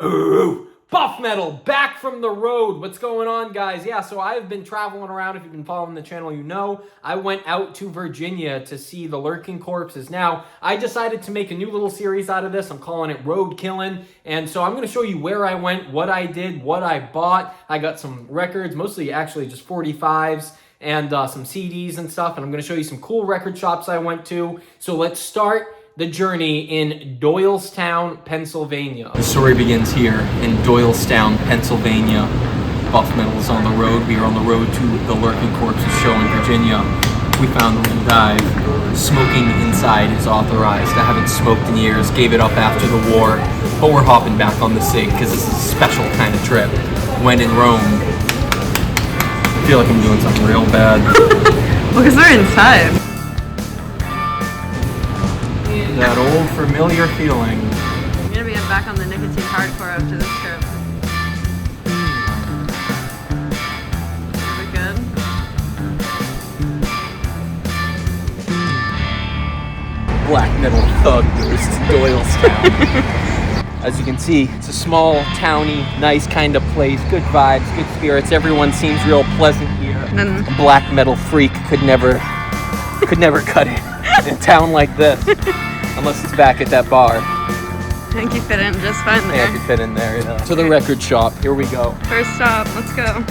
Ooh, Buffmetal, back from the road. What's going on, guys? Yeah, so I've been traveling around. If you've been following the channel, you know I went out to Virginia to see the lurking corpses. Now, I decided to make a new little series out of this. I'm calling it Roadkillin. And so I'm going to show you where I went, what I did, what I bought. I got some records, mostly actually just 45s. And some CDs and stuff. And I'm going to show you some cool record shops I went to. So let's start the journey in Doylestown, Pennsylvania. The story begins here in Doylestown, Pennsylvania. Buffmetal is on the road. We are on the road to the Lurking Corpses show in Virginia. We found a little dive. Smoking inside is authorized. I haven't smoked in years, gave it up after the war, but we're hopping back on the cig because this is a special kind of trip. When in Rome. I feel like I'm doing something real bad. Well, because we're inside. That old familiar feeling. I'm gonna be back on the nicotine hardcore after this trip. Is it good? Black metal thug goes to Doylestown. As you can see, it's a small, towny, nice kind of place. Good vibes, good spirits. Everyone seems real pleasant here. A black metal freak could never cut it in a town like this. Unless it's back at that bar. I think you fit in just fine there. Yeah, I could fit in there, yeah. To the record shop. Here we go. First stop, let's go.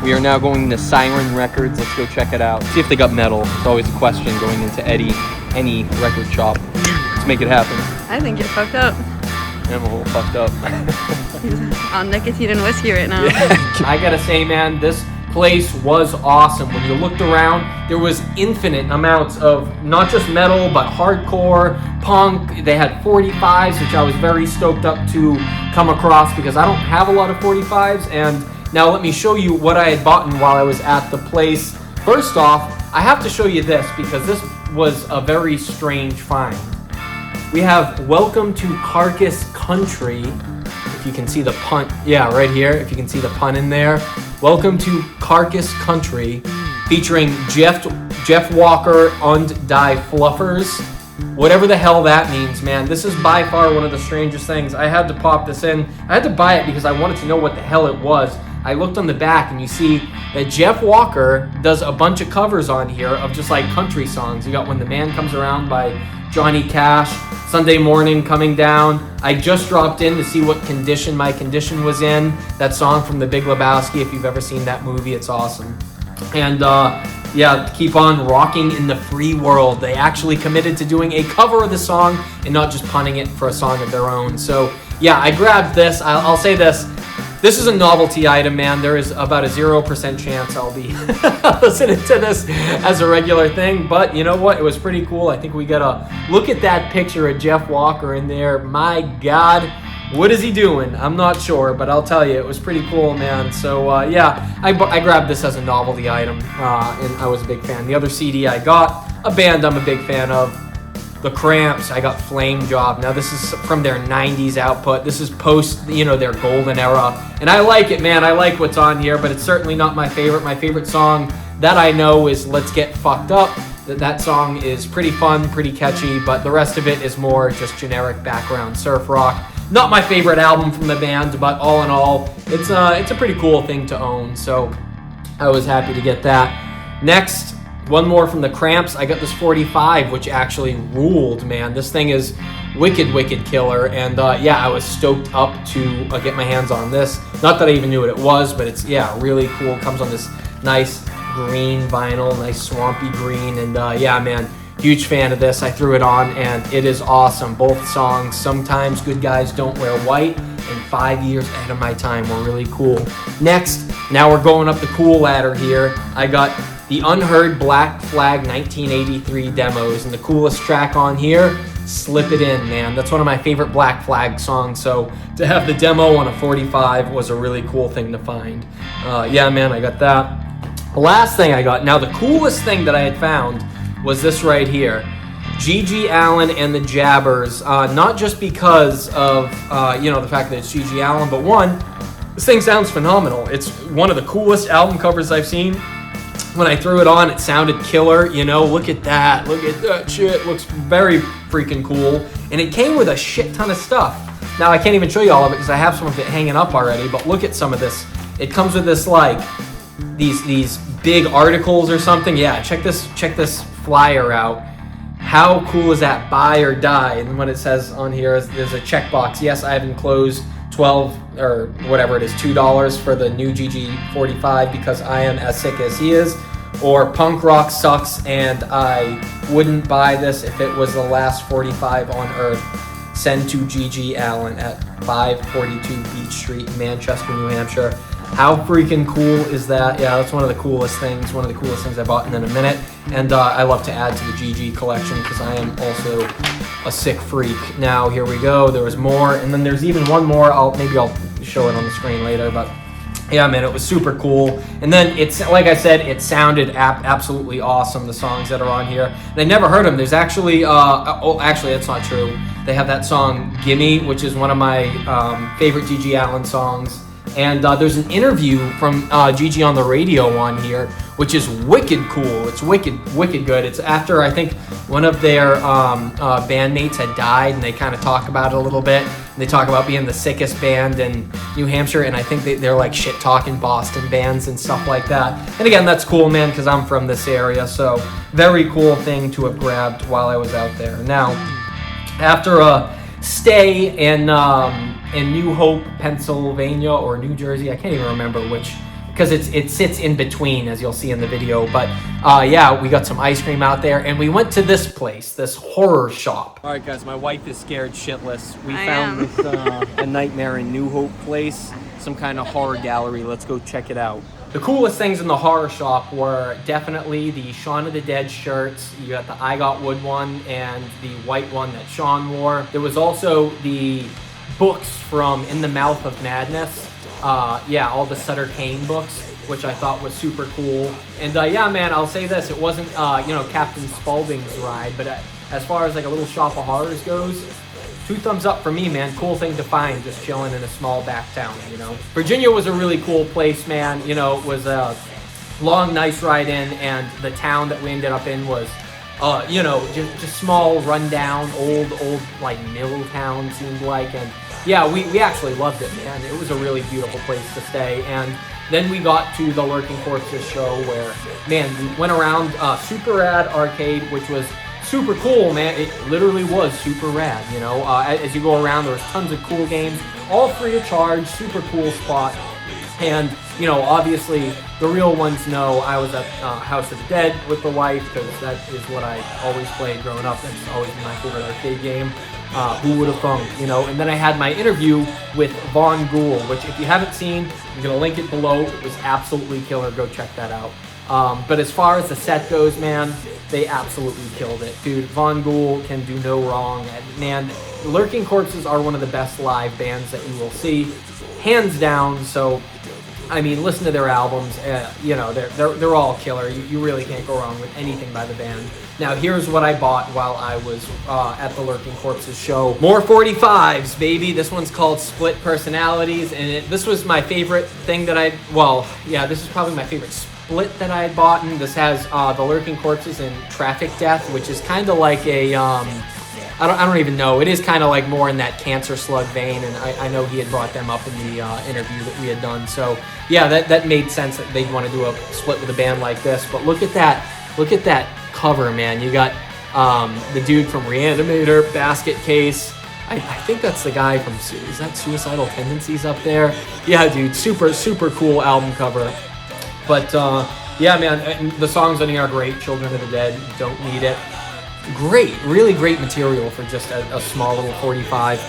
We are now going to Siren Records. Let's go check it out. See if they got metal. It's always a question going into any record shop. Let's make it happen. I think you're fucked up. I'm a little fucked up. He's on nicotine and whiskey right now. Yeah. I gotta say, man, this place was awesome. When you looked around, there was infinite amounts of not just metal, but hardcore, punk. They had 45s, which I was very stoked up to come across because I don't have a lot of 45s. And now let me show you what I had bought while I was at the place. First off, I have to show you this because this was a very strange find. We have Welcome to Carcass Country. If you can see the pun, yeah, right here. If you can see the pun in there. Welcome to Carcass Country, featuring Jeff Walker und Die Fluffers. Whatever the hell that means, man. This is by far one of the strangest things. I had to pop this in. I had to buy it because I wanted to know what the hell it was. I looked on the back and you see that Jeff Walker does a bunch of covers on here of just like country songs. You got When the Man Comes Around by Johnny Cash, Sunday Morning Coming Down. I just dropped in to see what condition my condition was in. That song from The Big Lebowski. If you've ever seen that movie, it's awesome. And yeah, keep on rocking in the free world. They actually committed to doing a cover of the song and not just punning it for a song of their own. So yeah, I grabbed this. I'll say this. This is a novelty item, man. There is about a 0% chance I'll be listening to this as a regular thing. But you know what? It was pretty cool. I think we got to look at that picture of Jeff Walker in there. My God, what is he doing? I'm not sure, but I'll tell you, it was pretty cool, man. So yeah, I grabbed this as a novelty item, and I was a big fan. The other CD I got, a band I'm a big fan of, The Cramps. I got Flame Job. Now this is from their 90s output. This is post, their golden era. And I like it, man. I like what's on here, but it's certainly not my favorite. My favorite song that I know is Let's Get Fucked Up. That song is pretty fun, pretty catchy, but the rest of it is more just generic background surf rock. Not my favorite album from the band, but all in all, it's a pretty cool thing to own. So I was happy to get that. Next, one more from the Cramps. I got this 45, which actually ruled, man. This thing is wicked, wicked killer. And yeah, I was stoked up to get my hands on this. Not that I even knew what it was, but it's, yeah, really cool. It comes on this nice green vinyl, nice swampy green. And yeah, man, huge fan of this. I threw it on and it is awesome. Both songs, Sometimes Good Guys Don't Wear White and 5 Years Ahead of My Time were really cool. Next, now we're going up the cool ladder here. I got the Unheard Black Flag 1983 demos, and the coolest track on here, Slip It In, man. That's one of my favorite Black Flag songs, so to have the demo on a 45 was a really cool thing to find. Yeah, man, I got that. The last thing I got, now the coolest thing that I had found was this right here. G.G. Allin and the Jabbers, not just because of, the fact that it's G.G. Allin, but one, this thing sounds phenomenal. It's one of the coolest album covers I've seen. When I threw it on, it sounded killer, look at that shit, looks very freaking cool. And it came with a shit ton of stuff. Now I can't even show you all of it because I have some of it hanging up already, but look at some of this. It comes with this like, these big articles or something. Yeah, check this flyer out. How cool is that? Buy or die. And what it says on here is there's a checkbox. Yes, I have enclosed 12 or whatever it is, $2 for the new GG45 because I am as sick as he is. Or punk rock sucks and I wouldn't buy this if it was the last 45 on earth. Send to GG Allen at 542 Beach Street, Manchester, New Hampshire. How freaking cool is that? Yeah, that's one of the coolest things. One of the coolest things I bought in a minute. And I love to add to the GG collection because I am also a sick freak. Now, here we go. There was more. And then there's even one more. Maybe I'll show it on the screen later. But yeah, man, it was super cool. And then it's, like I said, it sounded absolutely awesome, the songs that are on here. And I never heard them. There's actually, actually, that's not true. They have that song, Gimme, which is one of my favorite GG Allen songs. And there's an interview from GG on the radio on here, which is wicked cool. It's wicked good. It's after, I think, one of their bandmates had died, and they kind of talk about it a little bit. And they talk about being the sickest band in New Hampshire, and I think they're like shit-talking Boston bands and stuff like that. And again, that's cool, man, because I'm from this area, so very cool thing to have grabbed while I was out there. Now, after a stay in New Hope, Pennsylvania, or New Jersey. I can't even remember which, because it sits in between, as you'll see in the video. But yeah, we got some ice cream out there, and we went to this place, this horror shop. All right, guys, my wife is scared shitless. We found this A Nightmare in New Hope place, some kind of horror gallery. Let's go check it out. The coolest things in the horror shop were definitely the Shaun of the Dead shirts. You got the I Got Wood one and the white one that Shaun wore. There was also the books from In the Mouth of Madness. Yeah, all the Sutter Kane books, which I thought was super cool. And yeah, man, I'll say this. It wasn't, you know, Captain Spaulding's ride, but as far as like a little shop of horrors goes, 2 thumbs up for me, man. Cool thing to find, just chilling in a small back town, you know. Virginia was a really cool place, man. You know, it was a long, nice ride in, and the town that we ended up in was, you know, just small, rundown, old, like, mill town, seemed like. And yeah, we actually loved it, man. It was a really beautiful place to stay. And then we got to the Lurking Corpses show where, man, we went around Super Rad Arcade, which was super cool, man. It literally was super rad, you know. As you go around, there was tons of cool games, all free of charge, super cool spot. And, you know, obviously, the real ones know I was at House of the Dead with the wife, because that is what I always played growing up. That's always been my favorite arcade game. Who would have thunk, you know? And then I had my interview with Von GHOUL, which if you haven't seen, I'm going to link it below. It was absolutely killer. Go check that out. But as far as the set goes, man, they absolutely killed it. Dude, Von GHOUL can do no wrong. And man, Lurking Corpses are one of the best live bands that you will see, hands down. So, I mean, listen to their albums. You know, they're all killer. You really can't go wrong with anything by the band. Now, here's what I bought while I was at the Lurking Corpses show. More 45s, baby. This one's called Split Personalities, and this was my favorite thing that this is probably my favorite split that I had bought. And this has the Lurking Corpses and Traffic Death, which is kind of like a, I don't even know. It is kind of like more in that Cancer Slug vein, and I know he had brought them up in the interview that we had done. So yeah, that made sense that they'd want to do a split with a band like this. But look at that cover, man. You got the dude from Reanimator, Basket Case. I think that's the guy from, is that Suicidal Tendencies up there? Yeah, dude, super cool album cover. But yeah, man, the songs on here are great. Children of the Dead, Don't Need It. Great, really great material for just a small little 45.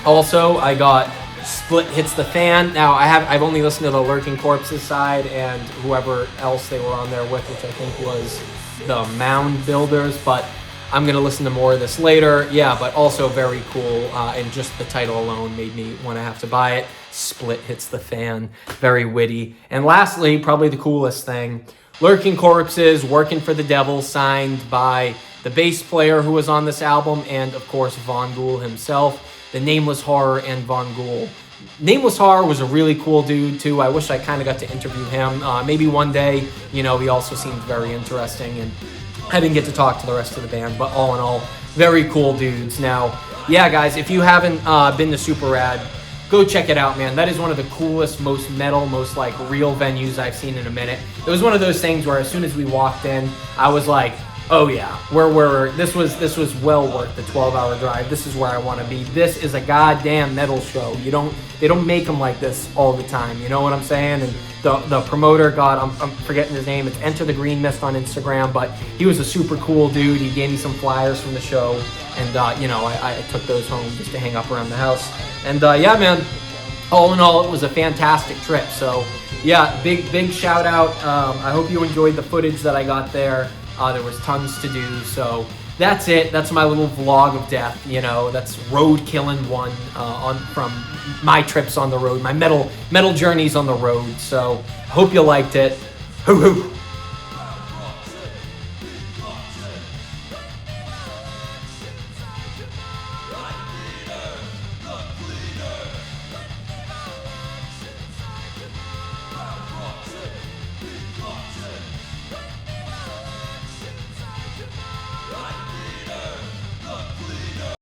Also, I got Split Hits the Fan. Now, I've only listened to the Lurking Corpses side and whoever else they were on there with, which I think was the Mound Builders, but I'm going to listen to more of this later. Yeah, but also very cool, and just the title alone made me want to have to buy it. Split Hits the Fan. Very witty. And lastly, probably the coolest thing, Lurking Corpses, Working for the Devil, signed by the bass player who was on this album, and of course Von GHOUL himself, the Nameless Horror and Von GHOUL. Nameless Horror was a really cool dude too. I wish I kind of got to interview him. Maybe one day, you know, he also seemed very interesting, and I didn't get to talk to the rest of the band, but all in all, very cool dudes. Now, yeah, guys, if you haven't been to Super Rad, go check it out, man. That is one of the coolest, most metal, most like real venues I've seen in a minute. It was one of those things where as soon as we walked in, I was like, oh yeah, this was well worth the 12-hour drive. This is where I want to be. This is a goddamn metal show. They don't make them like this all the time. You know what I'm saying? And the promoter, God, I'm forgetting his name. It's Enter the Green Mist on Instagram, but he was a super cool dude. He gave me some flyers from the show, and you know, I took those home just to hang up around the house. And yeah, man, all in all, it was a fantastic trip. So yeah, big shout out. I hope you enjoyed the footage that I got there. There was tons to do, so that's it. That's my little vlog of death. You know, that's Roadkillin 1 from my trips on the road, my metal journeys on the road. So hope you liked it. Hoo hoo.